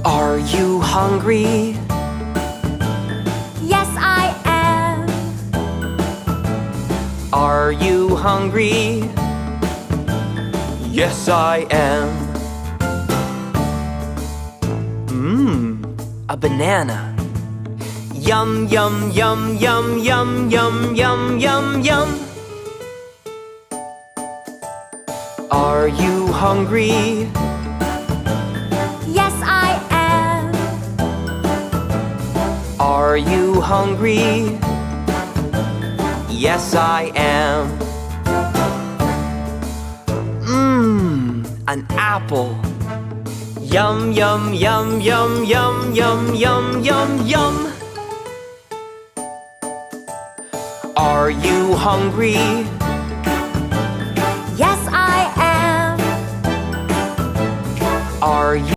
Are you hungry? Yes, I am. Are you hungry? Yes, I am. A banana. Yum, yum, yum, yum, yum, yum, yum, yum, yum. Are you hungry? Yes, I am. Are you hungry? Yes, I am. An apple. Yum, yum, yum, yum, yum, yum, yum, yum, yum. Are you hungry?